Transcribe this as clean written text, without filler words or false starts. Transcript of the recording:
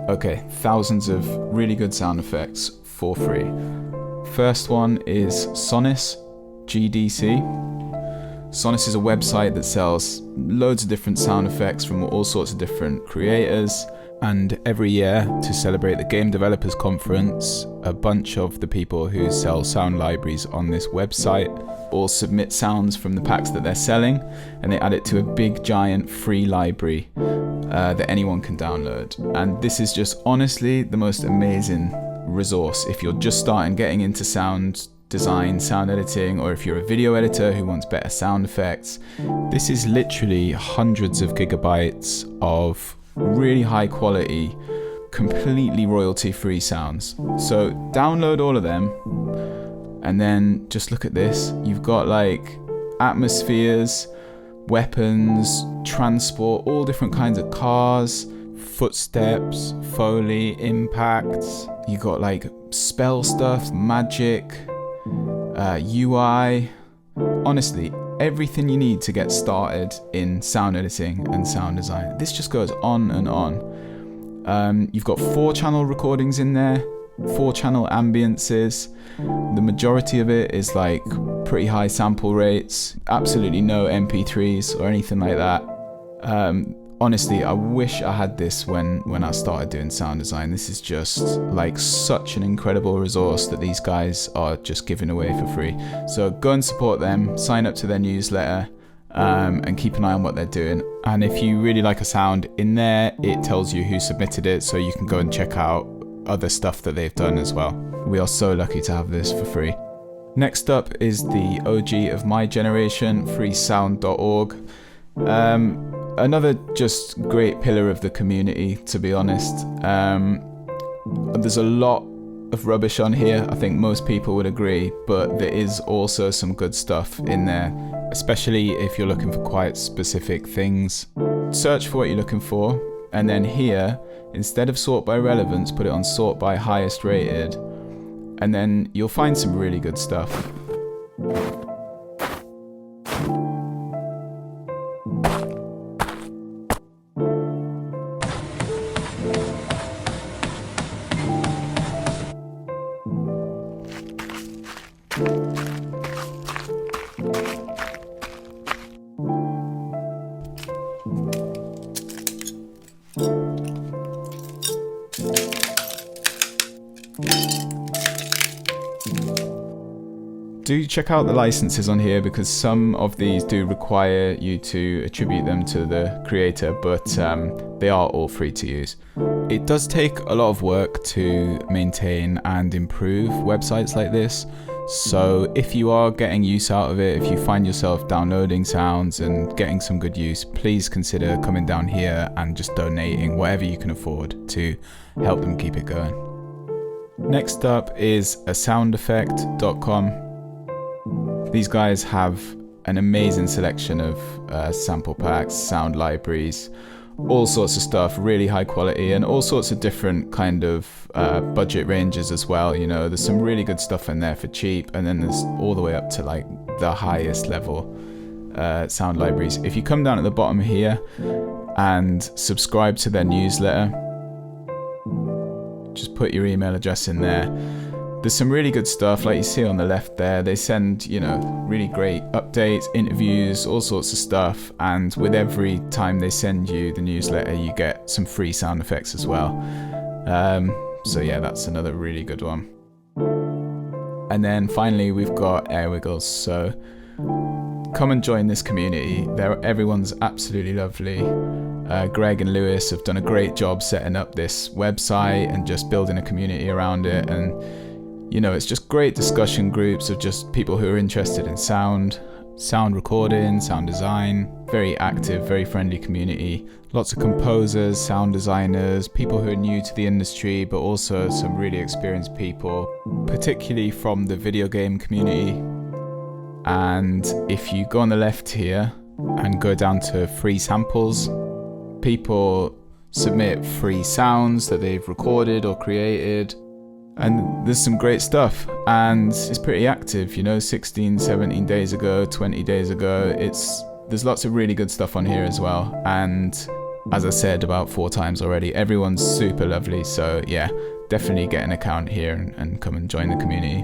Okay, thousands of really good sound effects for free. First one is Sonus GDC. Sonus is a website that sells loads of different sound effects from all sorts of different creators. And every year, to celebrate the Game Developers Conference, a bunch of the people who sell sound libraries on this website all submit sounds from the packs that they're selling, and they add it to a big giant free library that anyone can download. And this is just honestly the most amazing resource if you're just starting getting into sound design, sound editing, or if you're a video editor who wants better sound effects. This is literally hundreds of gigabytes of really high quality, completely royalty free sounds. So download all of them and then just look at this. You've got like atmospheres, weapons, transport, all different kinds of cars, footsteps, Foley, impacts. You got like spell stuff, magic, UI. Honestly, everything you need to get started in sound editing and sound design. This just goes on and on. You've got 4-channel recordings in there, 4-channel ambiances. The majority of it is like pretty high sample rates, absolutely no MP3s or anything like that. Honestly, I wish I had this when I started doing sound design. This is just like such an incredible resource that these guys are just giving away for free. So go and support them, sign up to their newsletter, and keep an eye on what they're doing. And if you really like a sound in there, it tells you who submitted it, so you can go and check out other stuff that they've done as well. We are so lucky to have this for free. Next up is the OG of my generation, freesound.org. Another just great pillar of the community, to be honest. There's a lot of rubbish on here, I think most people would agree, but there is also some good stuff in there, especially if you're looking for quite specific things. Search for what you're looking for, and then here, instead of sort by relevance, put it on sort by highest rated, and then you'll find some really good stuff. Do check out the licenses on here, because some of these do require you to attribute them to the creator, but they are all free to use. It does take a lot of work to maintain and improve websites like this, so if you are getting use out of it, if you find yourself downloading sounds and getting some good use, please consider coming down here and just donating whatever you can afford to help them keep it going. Next up is asoundeffect.com. These guys have an amazing selection of sample packs, sound libraries, all sorts of stuff, really high quality, and all sorts of different kind of budget ranges as well. You know, there's some really good stuff in there for cheap, and then there's all the way up to like the highest level sound libraries. If you come down at the bottom here and subscribe to their newsletter, just put your email address in there. There's some really good stuff, like you see on the left there. They send, you know, really great updates, interviews, all sorts of stuff. And with every time they send you the newsletter, you get some free sound effects as well. So yeah, that's another really good one. And then finally, we've got Airwiggles. So come and join this community. Everyone's absolutely lovely. Greg and Lewis have done a great job setting up this website and just building a community around it. And you know, it's just great discussion groups of just people who are interested in sound recording, sound design. Very active, very friendly community. Lots of composers, sound designers, people who are new to the industry, but also some really experienced people, particularly from the video game community. And if you go on the left here and go down to free samples, people submit free sounds that they've recorded or created. And there's some great stuff, and it's pretty active, you know, 16, 17 days ago, 20 days ago. There's lots of really good stuff on here as well. And as I said about 4 times already, everyone's super lovely. So yeah, definitely get an account here and come and join the community.